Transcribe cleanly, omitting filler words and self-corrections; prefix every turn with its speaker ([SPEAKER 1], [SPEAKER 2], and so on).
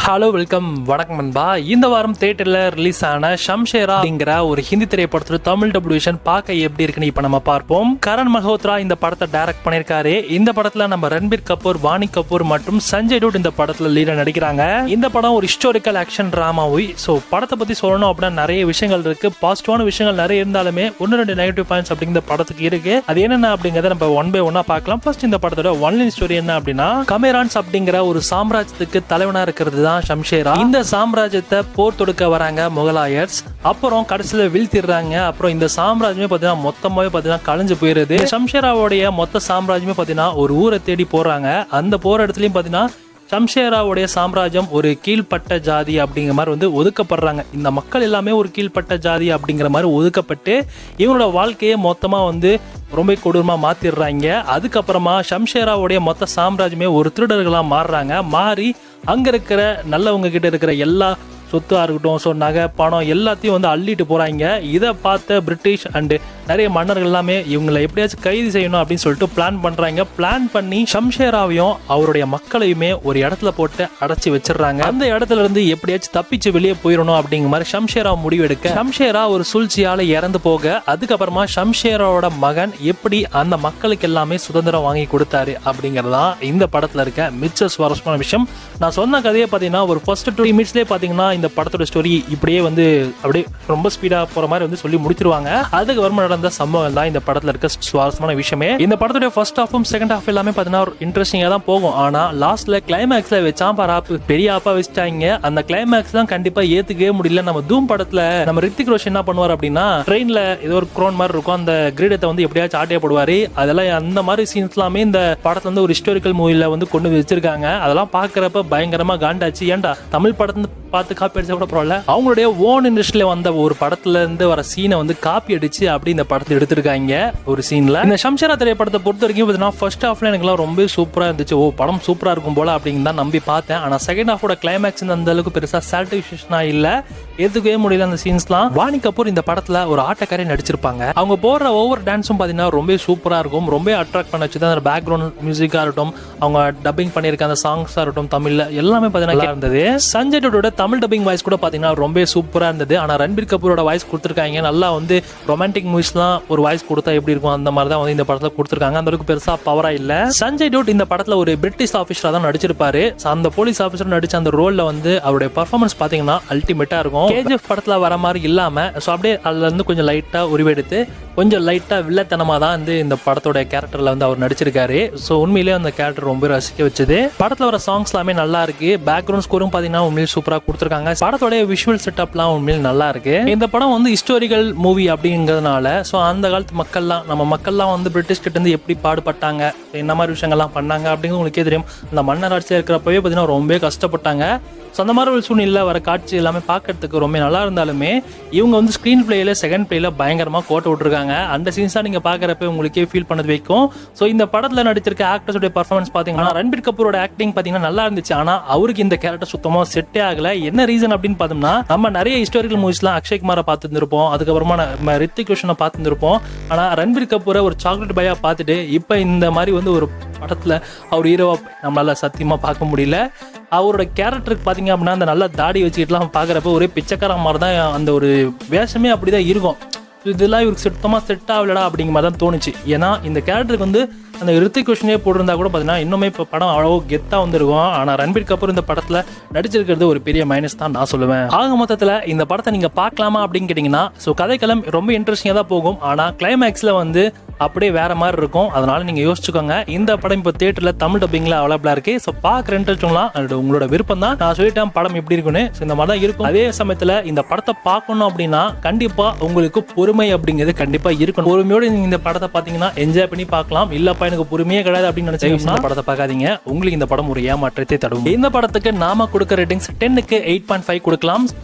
[SPEAKER 1] Hello welcome வணக்கம் நண்பா. இந்த வாரம் தியேட்டர்ல ரிலீஸ் ஆன ஷம்ஷேரா அப்படிங்கிற ஒரு ஹிந்தி திரைப்படத்தோட தமிழ் டபிள்யூஷன் பார்க்க எப்படி இருக்குன்னு இப்ப நம்ம பார்ப்போம். கரண் மல்ஹோத்ரா இந்த படத்தை டைரக்ட் பண்ணிருக்காரு. இந்த படத்துல நம்ம ரன்பீர் கபூர், வாணி கபூர் மற்றும் சஞ்சய் டூட் இந்த படத்துல லீடா நடிக்கிறாங்க. இந்த படம் ஒரு historical action drama movie. So படத்தை பத்தி சொல்லணும் அப்படின்னா நிறைய விஷயங்கள் இருக்கு. பாசிட்டிவான விஷயங்கள் நிறைய இருந்தாலுமே ஒன்னு ரெண்டு நெகட்டிவ் பாயிண்ட்ஸ் அப்படிங்கிற படத்துக்கு இருக்கு. அது என்னென்ன அப்படிங்கறத நம்ம ஒன் பை ஒன்னா பார்க்கலாம். ஃபர்ஸ்ட் இந்த படத்தோட ஒன்லைன் ஸ்டோரி என்ன அப்படின்னா, கமேரான்ஸ் அப்படிங்கிற ஒரு சாம்ராஜ்யத்துக்கு தலைவனா இருக்கிறது ஷம்ஷேரா. இந்த சாம்ராஜ்யத்தை போர் தொடுக்க வராங்க முகலாயர்ஸ். அப்புறம் கடைசியில வீழ்த்திடுறாங்க. அப்புறம் இந்த சாம்ராஜ்யமே பாத்தீங்கன்னா மொத்தமாவே பாத்தீங்கன்னா கலைஞ்சு போயிருது. ஷம்ஷேராவுடைய மொத்த சாம்ராஜ்யமே பாத்தீங்கன்னா ஒரு ஊரை தேடி போறாங்க. அந்த போற இடத்துலயும் பாத்தீங்கன்னா ஷம்ஷேராவுடைய சாம்ராஜ்யம் ஒரு கீழ்பட்ட ஜாதி அப்படிங்கிற மாதிரி ஒதுக்கப்படுறாங்க. இந்த மக்கள் எல்லாமே ஒரு கீழ்பட்ட ஜாதி அப்படிங்கிற மாதிரி ஒதுக்கப்பட்டு இவங்களோட வாழ்க்கையை மொத்தமா ரொம்ப கொடூரமா மாத்திடுறாங்க. அதுக்கப்புறமா ஷம்ஷேராவுடைய மொத்த சாம்ராஜ்யமே ஒரு திருடர்களா மாறுறாங்க. மாறி அங்க இருக்கிற நல்லவங்க கிட்ட இருக்கிற எல்லா சொத்தா இருக்கட்டும், ஸோ நகை பணம் எல்லாத்தையும் அள்ளிட்டு போறாங்க. இதை பார்த்த பிரிட்டிஷ் அண்டு நிறைய மன்னர்கள் எல்லாமே இவங்களை எப்படியாச்சும் கைது செய்யணும் அப்படின்னு சொல்லிட்டு பிளான் பண்றாங்க. பிளான் பண்ணி ஷம்ஷேராவையும் அவருடைய மக்களையுமே ஒரு இடத்துல போட்டு அடைச்சி வச்சிடறாங்க. அந்த இடத்துல இருந்து எப்படியாச்சும் தப்பிச்சு வெளியே போயிடணும் அப்படிங்கிற மாதிரி ஷம்ஷேரா முடிவெடுக்க, ஷம்ஷேரா ஒரு சூழ்ச்சியால இறந்து போக, அதுக்கப்புறமா ஷம்ஷேராவோட மகன் எப்படி அந்த மக்களுக்கு எல்லாமே சுதந்திரம் வாங்கி கொடுத்தாரு அப்படிங்கறதான் இந்த படத்துல இருக்க மிச்ச சுவாரஸ்யமான விஷயம். நான் சொன்ன கதையை பாத்தீங்கன்னா ஒரு ஃபர்ஸ்ட் 2 மினிட்ஸ்லேயே பாத்தீங்கன்னா இந்த படத்தோட ஸ்டோரி இப்படியே அப்படியே ரொம்ப ஸ்பீடா போற மாதிரி சொல்லி முடிச்சிருவாங்க. அதுக்கு வருமா நடந்த சம்பவம் தான் இந்த படத்துல இருக்க சுவாரஸ்யமான விஷயமே. இந்த படத்துடைய ஃபர்ஸ்ட் ஹாஃபும் செகண்ட் ஹாஃப் எல்லாமே பாத்தீங்கன்னா இன்ட்ரெஸ்டிங்கா தான் போகும். ஆனா லாஸ்ட்ல கிளைமேக்ஸ்ல வச்சாம்பார் ஆப்பு பெரிய ஆப்பா வச்சுட்டாங்க. அந்த கிளைமேக்ஸ் தான் கண்டிப்பா ஏத்துக்கவே முடியல. நம்ம தூம் படத்துல நம்ம ரித்திக் ரோஷன் என்ன பண்ணுவார் அப்படின்னா, ட்ரெயின்ல ஏதோ ஒரு குரோன் மாதிரி இருக்கும், அந்த கிரீடத்தை எப்படியாச்சும் ஆட்டைய போடுவாரு. அதெல்லாம் அந்த மாதிரி சீன்ஸ் எல்லாமே இந்த படத்துல ஒரு ஹிஸ்டாரிக்கல் மூவில கொண்டு வச்சிருக்காங்க. அதெல்லாம் பாக்குறப்ப பயங்கரமா காண்டாச்சு. ஏன்டா தமிழ் படத்தை பார்த்து காப்பி அடிச்சா கூட பரவாயில்ல, அவங்களுடைய ஓன் இண்டஸ்ட்ரியில வந்த ஒரு படத்துல இருந்து வர சீனை காப்பி அடிச்சு அப்படி இந்த படத்தை எடுத்திருக்காங்க ஒரு சீன்ல. இந்த ஷம்ஷேரா திரைப்படத்தை பொறுத்த வரைக்கும் பார்த்தீங்கன்னா ஃபர்ஸ்ட் ஹாஃப்ல எனக்கு ரொம்ப சூப்பரா இருந்துச்சு. படம் சூப்பரா இருக்கும் போல அப்படின்னு தான் நம்பி பார்த்தேன். ஆனா செகண்ட் ஹாஃபோட கிளைமேக்ஸ் அந்த அளவுக்கு பெருசா சாட்டிஸ்ஃபேக்ஷனா இல்ல, எதுக்கவே முடியல அந்த சீன்ஸ்லாம். வாணி கபூர் இந்த படத்துல ஒரு ஆட்டக்காரி நடிச்சிருப்பாங்க. அவங்க போடுற ஒவ்வொரு டான்ஸும் பாத்தீங்கன்னா ரொம்ப சூப்பரா இருக்கும், ரொம்ப அட்ராக்ட் பண்ண வச்சு. அந்த பேக்ரவுண்ட் மியூசிக்கா இருக்கட்டும், அவங்க டப்பிங் பண்ணிருக்க அந்த சாங்ஸா இருக்கட்டும், தமிழ்ல எல்லாமே பாத்தீங்கன்னா இருந்தது. சஞ்சய் டூட்டோட தமிழ் டப்பிங் வாய்ஸ் கூட பாத்தீங்கன்னா ரொம்ப சூப்பரா இருந்தது. ஆனா ரன்பீர் கபூரோட வாய்ஸ் கொடுத்திருக்காங்க. நல்லா ரொமான்டிக் மூவிஸ்லாம் ஒரு வாய்ஸ் கொடுத்தா எப்படி இருக்கும் அந்த மாதிரி தான் இந்த படத்துல கொடுத்திருக்காங்க. அந்த அளவுக்கு பெருசா பவரா இல்ல. சஞ்சய் டூட் இந்த படத்துல ஒரு பிரிட்டிஷ் ஆபீசரா தான் நடிச்சிருப்பாரு. அந்த போலீஸ் ஆபீசர் நடிச்ச அந்த ரோல்ல அவருடைய பெர்ஃபார்மன்ஸ் பாத்தீங்கன்னா அல்டிமேட்டா இருக்கும். கேஜிஎஃப் படத்துல வர மாதிரி இல்லாம அப்படியே அதுல இருந்து கொஞ்சம் லைட்டா உருவெடுத்து கொஞ்சம் லைட்டா வில்லத்தனமா தான் இந்த படத்தோட கேரக்டர்ல அவர் நடிச்சிருக்காரு. சோ உண்மையிலேயே அந்த கேரக்டர் ரொம்ப ரசிக்க வச்சது. படத்துல வர சாங்ஸ் எல்லாமே நல்லா இருக்கு. பேக்ரவுண்ட் ஸ்கோரும் பாத்தீங்கன்னா உண்மையிலே சூப்பரா கொடுத்திருக்காங்க. படத்தோட விஷுவல் செட்டப்லாம் உண்மையிலே நல்லா இருக்கு. இந்த படம் ஹிஸ்டாரிக்கல் மூவி அப்படிங்கிறதுனால சோ அந்த காலத்து மக்கள்லாம், நம்ம மக்கள்லாம் பிரிட்டிஷ் கிட்ட இருந்து எப்படி பாடுபட்டாங்க, என்ன மாதிரி விஷயங்கள்லாம் பண்ணாங்க அப்படிங்கிறது உங்களுக்கே தெரியும். அந்த மன்னர் ஆட்சியா இருக்கிறப்பவே பாத்தீங்கன்னா ரொம்ப கஷ்டப்பட்டாங்க. ஸோ அந்த மாதிரி ஒரு சூழ்நிலை வர காட்சி எல்லாமே பார்க்கறதுக்கு ரொம்ப நல்லா இருந்தாலுமே இவங்க ஸ்க்ரீன் பிளேல செகண்ட் பிளேல பயங்கரமாக கோட்டை விட்டுருக்காங்க. அந்த சீன்ஸ் தான் நீங்கள் பார்க்குறப்ப உங்களுக்கே ஃபீல் பண்ணது வைக்கும். ஸோ இந்த படத்தில் நடிச்சிருக்க ஆக்டர்ஸோட பர்ஃபார்மன்ஸ் பார்த்தீங்கன்னா ரன்பீர் கபூரோட ஆக்டிங் பார்த்தீங்கன்னா நல்லா இருந்துச்சு. ஆனால் அவருக்கு இந்த கேரக்டர் சுத்தமாக செட்டே ஆகலை. என்ன ரீசன் அப்படின்னு பார்த்தோம்னா, நம்ம நிறைய ஹிஸ்டாரிக்கல் மூவிஸ்லாம் அக்ஷய் குமாரை பார்த்துருந்துருப்போம், அதுக்கப்புறமா நம்ம ரித்திக் ரோஷனை பார்த்துருப்போம். ஆனால் ரன்பீர் கபூரை ஒரு சாக்லேட் பாயா பார்த்துட்டு இப்போ இந்த மாதிரி ஒரு படத்தில் அவர் ஹீரோவா நம்மளால சத்தியமா பார்க்க முடியல. அவரோட கேரக்டருக்கு பார்த்தீங்க அப்படின்னா அந்த நல்ல தாடி வச்சுக்கிட்டுலாம் பார்க்குறப்ப ஒரே பிச்சைக்கார மாதிரி தான் அந்த ஒரு வேஷமே அப்படிதான் இருக்கும். இதெல்லாம் இவருக்கு சுத்தமாக செட் ஆகலடா அப்படிங்கிற மாதிரி தான் தோணுச்சு. ஏன்னா இந்த கேரக்டருக்கு அந்த ரித்திக் ரோஷனே போட்டிருந்தா கூட பார்த்தீங்கன்னா இன்னுமே இப்போ படம் அவ்வளோ கெத்தாக வந்திருக்கும். ஆனால் ரன்பீர் கபூர் இந்த படத்தில் நடிச்சிருக்கிறது ஒரு பெரிய மைனஸ் தான் நான் சொல்லுவேன். ஆக மொத்தத்தில் இந்த படத்தை நீங்கள் பார்க்கலாமா அப்படின்னு கேட்டிங்கன்னா, ஸோ கதைக்களம் ரொம்ப இன்ட்ரெஸ்டிங்காக தான் போகும். ஆனால் கிளைமேக்ஸில் அப்படியே வேற மாதிரி இருக்கும். அதனால நீங்கள் யோசிச்சுக்கோங்க. இந்த படம் இப்போ தியேட்டரில் தமிழ் டப்பிங்கில் அவைலபிளாக இருக்கு. ஸோ பார்க்குற இன்ட்ரெஸ்ட்லாம் அது உங்களோட விருப்பம் தான். நான் சொல்லிட்டேன் படம் எப்படி இருக்குன்னு. ஸோ இந்த மாதிரி தான் இருக்கும். அதே சமயத்தில் இந்த படத்தை பார்க்கணும் அப்படின்னா கண்டிப்பாக உங்களுக்கு பொறுமை அப்படிங்கிறது கண்டிப்பாக இருக்கணும். பொறுமையோடு நீங்கள் இந்த படத்தை பார்த்தீங்கன்னா என்ஜாய் பண்ணி பார்க்கலாம். இல்லப்பா எனக்கு பொறுமையே கிடையாது அப்படின்னு நினைச்சீங்கன்னா படத்தை பார்க்காதீங்க. உங்களுக்கு இந்த படம் ஒரு ஏமாற்றத்தை தரும். இந்த படத்துக்கு நாம கொடுக்க ரேட்டிங்ஸ் 10க்கு 8.5 கொடுக்கலாம்.